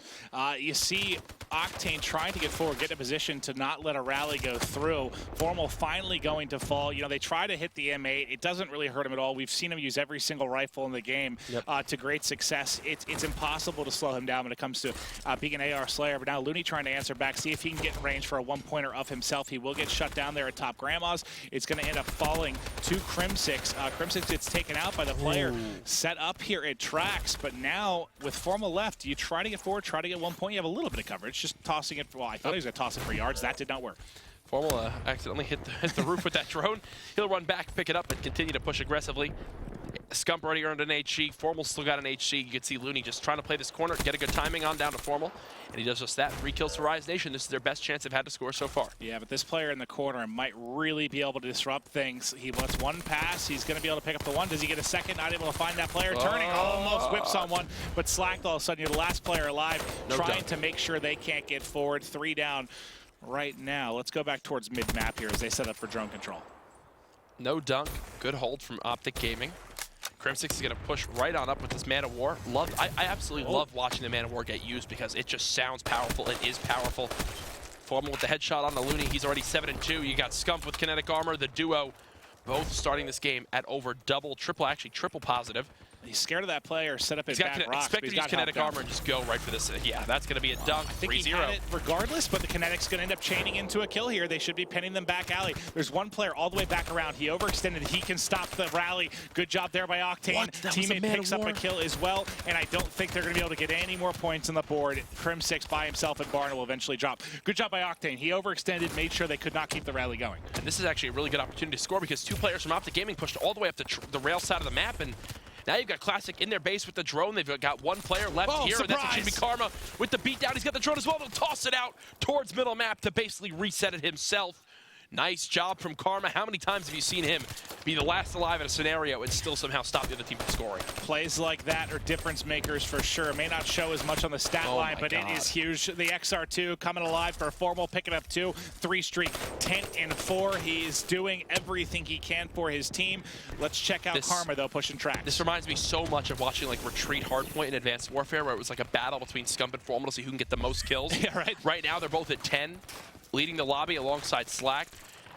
You see Octane trying to get forward, get in a position to not let a rally go through. Formal finally going to fall. You know, they try to hit the M8. It doesn't really hurt him at all. We've seen him use every single rifle in the game to great success. It's impossible to slow him down when it comes to being an AR Slayer, but now Looney trying to answer back, see if he can get in range for a one-pointer of himself. He will get shut down there at top Grandma's. It's going to end up falling to to Crimsix. Crimsix gets taken out by the player. Set up here, it tracks, but now with Formal left, you try to get forward, try to get 1 point. You have a little bit of coverage, just tossing it. Well, I thought he was going to toss it for yards. That did not work. Formal accidentally hit the roof with that drone. He'll run back, pick it up, and continue to push aggressively. Scump already earned an HG. Formal still got an HG. You can see Looney just trying to play this corner, get a good timing on down to Formal. And he does just that. 3 kills for Rise Nation. This is their best chance they've had to score so far. Yeah, but this player in the corner might really be able to disrupt things. He wants one pass. He's going to be able to pick up the one. Does he get a second? Not able to find that player. Turning, almost whips on one. But slacked all of a sudden. You're the last player alive, trying to make sure they can't get forward. 3 down right now. Let's go back towards mid-map here as they set up for drone control. No dunk. Good hold from OpTic Gaming. Crimsix is going to push right on up with this Man of War. I absolutely love watching the Man of War get used because it just sounds powerful. It is powerful. Formal with the headshot on the Looney. He's already 7-2. You got Scump with kinetic armor. The duo both starting this game at over triple positive. He's scared of that player. Set up his back rocks. Expect to use kinetic armor and just go right for this. Yeah, that's going to be a dunk. 3-0. I think he had it regardless, but the kinetic's going to end up chaining into a kill here. They should be pinning them back alley. There's one player all the way back around. He overextended. He can stop the rally. Good job there by Octane. Teammate picks up a kill as well, and I don't think they're going to be able to get any more points on the board. Crim6 by himself, and Barna will eventually drop. Good job by Octane. He overextended, made sure they could not keep the rally going. And this is actually a really good opportunity to score because 2 players from OpTic Gaming pushed all the way up the rail side of the map, and now you've got Classic in their base with the drone. They've got 1 player left here. Surprise. That's going to be Karma with the beatdown. He's got the drone as well. They'll toss it out towards middle map to basically reset it himself. Nice job from Karma. How many times have you seen him be the last alive in a scenario and still somehow stop the other team from scoring? Plays like that are difference makers for sure. May not show as much on the stat line, but it is huge. The XR2 coming alive for Formal, picking up 2, 3 streak, 10-4. He's doing everything he can for his team. Let's check out Karma, though, pushing tracks. This reminds me so much of watching like Retreat Hardpoint in Advanced Warfare, where it was like a battle between Scump and Formal to see who can get the most kills. Yeah, right. Right now, they're both at 10, leading the lobby alongside Slack.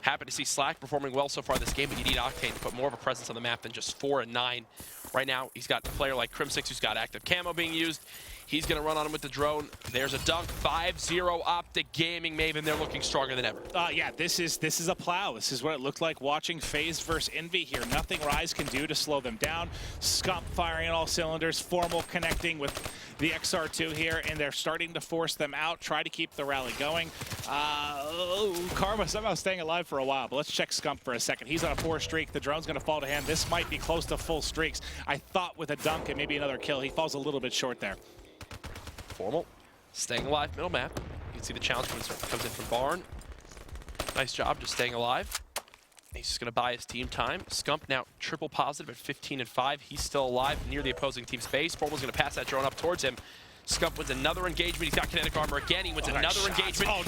Happy to see Slack performing well so far this game, but you need Octane to put more of a presence on the map than just 4 and 9. Right now, he's got a player like Crimsix who's got active camo being used. He's going to run on him with the drone. There's a dunk. 5-0 OpTic Gaming, Maven. They're looking stronger than ever. Yeah, this is a plow. This is what it looked like watching FaZe versus Envy here. Nothing Rise can do to slow them down. Scump firing on all cylinders. Formal connecting with the XR2 here, and they're starting to force them out. Try to keep the rally going. Karma somehow staying alive for a while, but let's check Scump for a second. He's on a 4 streak. The drone's going to fall to him. This might be close to full streaks. I thought with a dunk and maybe another kill. He falls a little bit short there. Formal, staying alive, middle map. You can see the challenge comes in from Barn. Nice job just staying alive. He's just going to buy his team time. Scump now triple positive at 15-5. He's still alive near the opposing team's base. Formal's going to pass that drone up towards him. Scump wins another engagement. He's got kinetic armor again. He wins another engagement. Oh,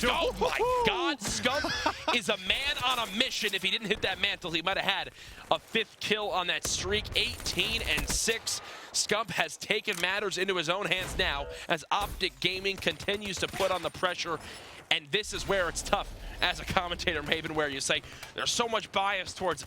no, oh my God, Scump is a man on a mission. If he didn't hit that mantle, he might have had a 5th kill on that streak. 18-6. Scump has taken matters into his own hands now as OpTic Gaming continues to put on the pressure. And this is where it's tough as a commentator, Maven, where you say there's so much bias towards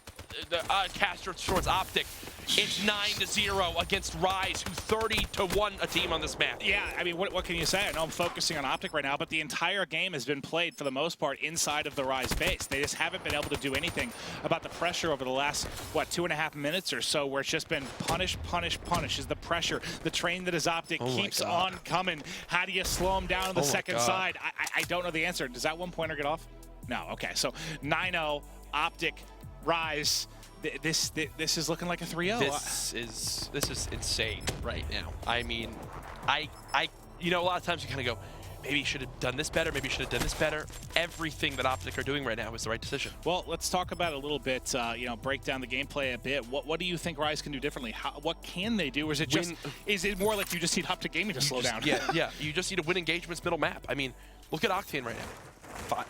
the caster towards OpTic. It's 9-0 against Rise, who 30-1 a team on this map. Yeah, I mean, what can you say? I know I'm focusing on OpTic right now, but the entire game has been played for the most part inside of the Rise base. They just haven't been able to do anything about the pressure over the last, 2.5 minutes or so, where it's just been punish, punish, punish is the pressure. The train that is OpTic keeps on coming. How do you slow them down on the second side? I don't know the answer. Does that 1-pointer get off? No, okay, so 9-0, OpTic, Rise. This is looking like a 3-0. This is insane right now. I mean, you know, a lot of times you kind of go, maybe you should have done this better, maybe you should have done this better. Everything that OpTic are doing right now is the right decision. Well, let's talk about it a little bit, break down the gameplay a bit. What do you think Rise can do differently? What can they do? Or is it just, is it more like you just need OpTic Gaming to slow down? Yeah, you just need to win engagements middle map. I mean, look at Octane right now.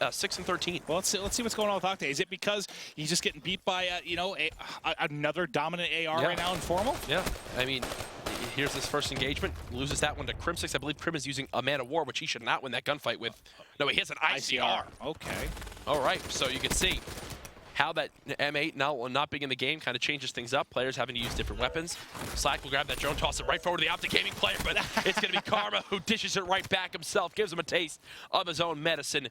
6-13. Well, let's see what's going on with Octane. Is it because he's just getting beat by another dominant AR right now in Formal? Yeah, I mean, here's his first engagement. Loses that one to Crimsix. I believe Crim is using a Man of War, which he should not win that gunfight with. No, he has an ICR. Okay. All right, so you can see how that M8 not being in the game kind of changes things up. Players having to use different weapons. Slack will grab that drone, toss it right forward to the OpTic Gaming player, but it's going to be Karma who dishes it right back himself, gives him a taste of his own medicine.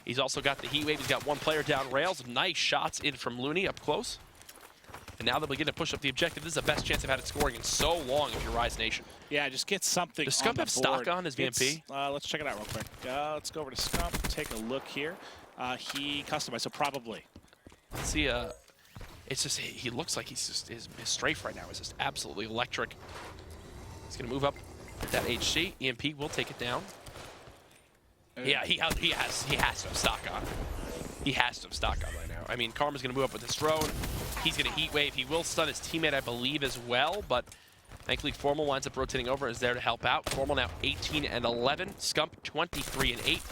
He's also got the heat wave. He's got 1 player down rails. Nice shots in from Looney up close. And now they'll begin to push up the objective. This is the best chance they've had at scoring in so long if you're Rise Nation. Yeah, just get something Does on Scump the have board. stock on his VMP? Let's check it out real quick. Let's go over to Scump, take a look here. He customized, so probably. Let's see, it's just, he looks like he's just, his strafe right now is just absolutely electric. He's gonna move up with that HC. EMP will take it down. Yeah, he has to have stock on. He has to have stock on right now. I mean, Karma's gonna move up with his drone. He's gonna heat wave. He will stun his teammate, I believe, as well, but thankfully Formal winds up rotating over, is there to help out. Formal now 18 and 11. Scump 23 and 8.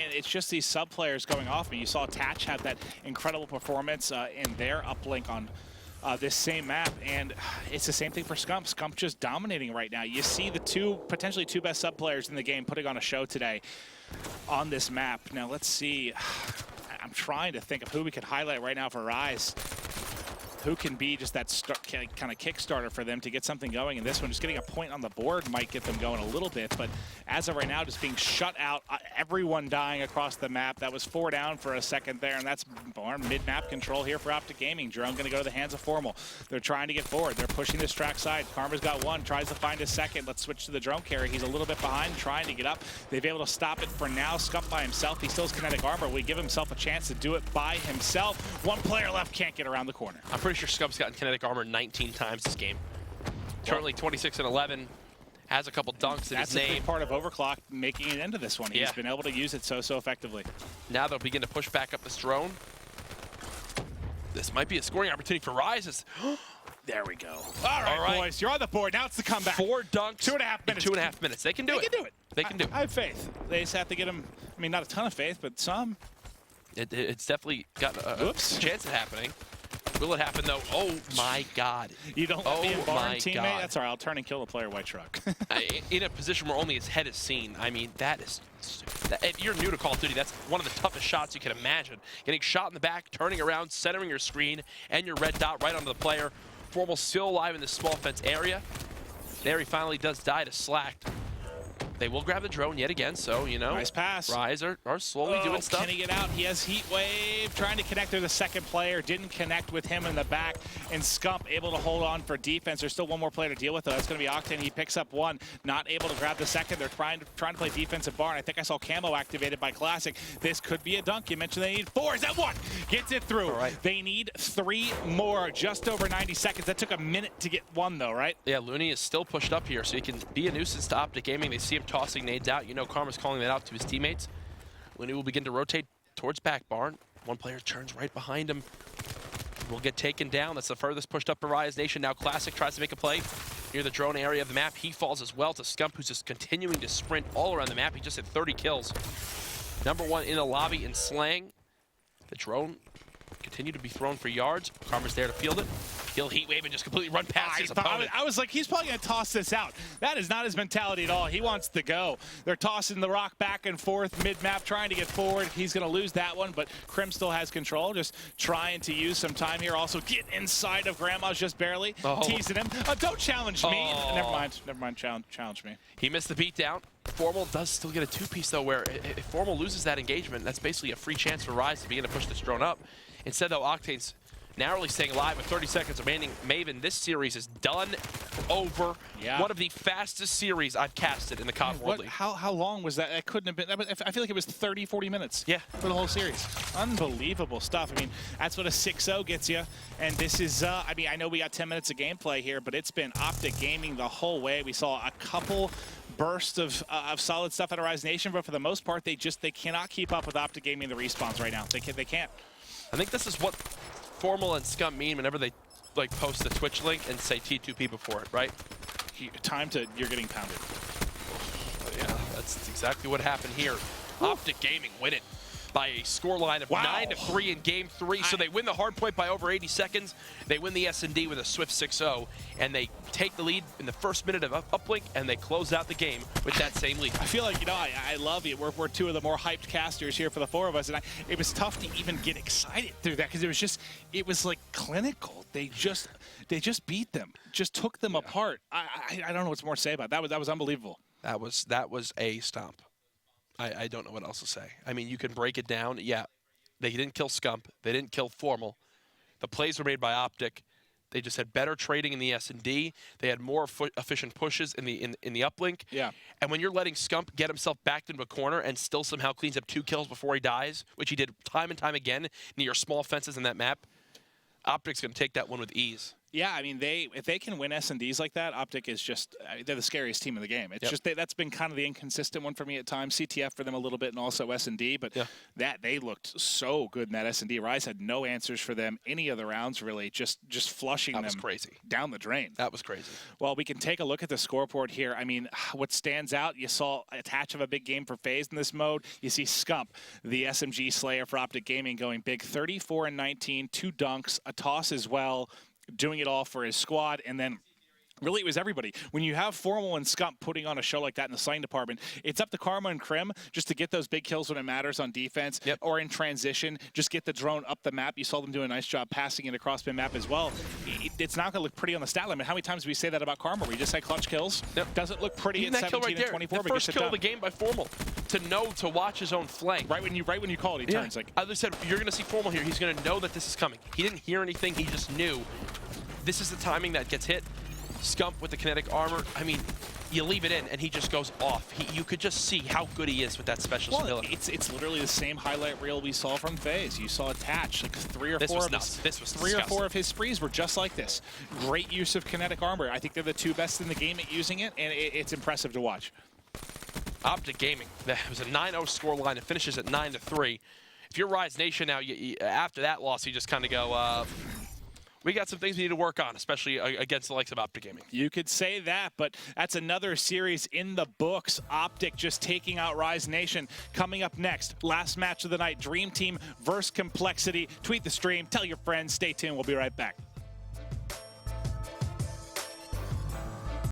And it's just these sub players going off. You saw Tatch have that incredible performance in their uplink on this same map, and it's the same thing for Scump. Scump just dominating right now. You see the potentially two best sub players in the game putting on a show today on this map. Now let's see. I'm trying to think of who we could highlight right now for Rise. Who can be just that kind of Kickstarter for them to get something going in this one. Just getting a point on the board might get them going a little bit, but as of right now, just being shut out, everyone dying across the map. That was 4 down for a second there, and that's mid-map control here for OpTic Gaming. Drone going to go to the hands of Formal. They're trying to get forward. They're pushing this track side. Karma's got one, tries to find a second. Let's switch to the drone carrier. He's a little bit behind, trying to get up. They've been able to stop it for now. Scump by himself. He still has kinetic armor. We give himself a chance to do it by himself. One player left, can't get around the corner. I'm pretty sure Scump's gotten kinetic armor 19 times this game. Currently 26 and 11. Has a couple dunks in his name. That's a big part of Overclock making it into this one. He's Yeah. been able to use it so effectively. Now they'll begin to push back up this drone. This might be a scoring opportunity for Rise. There we go. All right, boys, you're on the board. Now it's the comeback. 4 dunks 2.5 minutes. 2.5 minutes. They can do it. They can do it. They can do it. I have faith. They just have to get him, I mean, not a ton of faith, but some. It's definitely got a chance of happening. Will it happen, though? Oh, my God. You don't let me embark, teammate? God. That's all right. I'll turn and kill the player white truck. In a position where only his head is seen, I mean, that is... If you're new to Call of Duty, that's one of the toughest shots you can imagine. Getting shot in the back, turning around, centering your screen, and your red dot right onto the player. Formal still alive in this small fence area. There he finally does die to Slacked. They will grab the drone yet again, so, you know. Nice pass. Rise are slowly doing stuff. Can he get out? He has Heat Wave, trying to connect to the second player. Didn't connect with him in the back. And Scump able to hold on for defense. There's still one more player to deal with, though. That's going to be Octane. He picks up one. Not able to grab the second. They're trying to play defensive bar. And I think I saw Camo activated by Classic. This could be a dunk. You mentioned they need 4. Is that 1? Gets it through. All right. They need 3 more. Just over 90 seconds. That took a minute to get 1, though, right? Yeah, Looney is still pushed up here, so he can be a nuisance to OpTic Gaming. They see him tossing nades out. You know, Karma's calling that out to his teammates. Looney will begin to rotate towards back barn. One player turns right behind him. Will get taken down. That's the furthest pushed up for Rise Nation. Now Classic tries to make a play near the drone area of the map. He falls as well to Scump, who's just continuing to sprint all around the map. He just hit 30 kills. Number 1 in the lobby in Slang. The drone continue to be thrown for yards. Karma's there to field it. He'll heat wave and just completely run past his opponent. I was like, he's probably going to toss this out. That is not his mentality at all. He wants to go. They're tossing the rock back and forth mid-map, trying to get forward. He's going to lose that one, but Krim still has control, just trying to use some time here. Also, get inside of Grandma's just barely, teasing him. Don't challenge me. Never mind, challenge me. He missed the beatdown. Formal does still get a 2-piece, though, where if Formal loses that engagement, that's basically a free chance for Rise to begin to push this drone up. Instead, though, Octane's narrowly staying alive with 30 seconds remaining. Maven, this series is done, over. Yeah. One of the fastest series I've casted in the COD World League. How long was that? It couldn't have been. I feel like it was 30, 40 minutes. Yeah. For the whole series. Unbelievable stuff. I mean, that's what a 6-0 gets you. And this is, I mean, I know we got 10 minutes of gameplay here, but it's been OpTic Gaming the whole way. We saw a couple bursts of solid stuff out of Rise Nation, but for the most part, they cannot keep up with OpTic Gaming the respawns right now. They can't. I think this is what Formal and Scum mean whenever they like post the Twitch link and say T2P before it, right? You're getting pounded. Yeah, that's exactly what happened here. OpTic Gaming win it by a scoreline of 9-3 in Game 3. So they win the Hardpoint by over 80 seconds. They win the S&D with a swift 6-0, and they take the lead in the first minute of Uplink, and they close out the game with that same lead. I feel like, you know, I love you. We're 2 of the more hyped casters here for the 4 of us, and it was tough to even get excited through that because it was like clinical. They just beat them, just took them apart. I don't know what's more to say about it. That was unbelievable. That was a stomp. I don't know what else to say. I mean, you can break it down. Yeah, they didn't kill Scump. They didn't kill Formal. The plays were made by OpTic. They just had better trading in the S&D. They had more efficient pushes in the uplink. Yeah. And when you're letting Scump get himself backed into a corner and still somehow cleans up 2 kills before he dies, which he did time and time again near small fences in that map, OpTic's going to take that one with ease. Yeah, I mean, if they can win S&Ds like that, OpTic is just, they're the scariest team in the game. It's just, that's been kind of the inconsistent one for me at times. CTF for them a little bit and also S&D, but they looked so good in that S&D. Rise had no answers for them any of the rounds, really, just flushing them crazy. Down the drain. That was crazy. Well, we can take a look at the scoreboard here. I mean, what stands out, you saw a touch of a big game for FaZe in this mode. You see Scump, the SMG Slayer for OpTic Gaming, going big, 34-19, 2 dunks, a toss as well, doing it all for his squad, and then really it was everybody. When you have Formal and Scump putting on a show like that in the slaying department, it's up to Karma and Krim just to get those big kills when it matters on defense or in transition. Just get the drone up the map. You saw them do a nice job passing it across the map as well. It's not going to look pretty on the stat limit. How many times do we say that about Karma? We just had clutch kills. Doesn't look pretty at 17 and 24. The first kill of the game by Formal. To watch his own flank. Right when you call it, he turns. Like, as I said, you're going to see Formal here. He's going to know that this is coming. He didn't hear anything. He just knew. This is the timing that gets hit. Scump with the kinetic armor. I mean, you leave it in, and he just goes off. You could just see how good he is with that special ability. It's literally the same highlight reel we saw from FaZe. You saw Attach, like 3 or 4 of his, this was 3 or 4 of his sprees were just like this. Great use of kinetic armor. I think they're the 2 best in the game at using it, and it's impressive to watch. OpTic Gaming. That was a 9-0 scoreline. It finishes at 9-3. If you're Rise Nation now, after that loss, you just kind of go, we got some things we need to work on, especially against the likes of OpTic Gaming. You could say that, but that's another series in the books. OpTic just taking out Rise Nation. Coming up next, last match of the night, Dream Team versus Complexity. Tweet the stream, tell your friends, stay tuned, we'll be right back.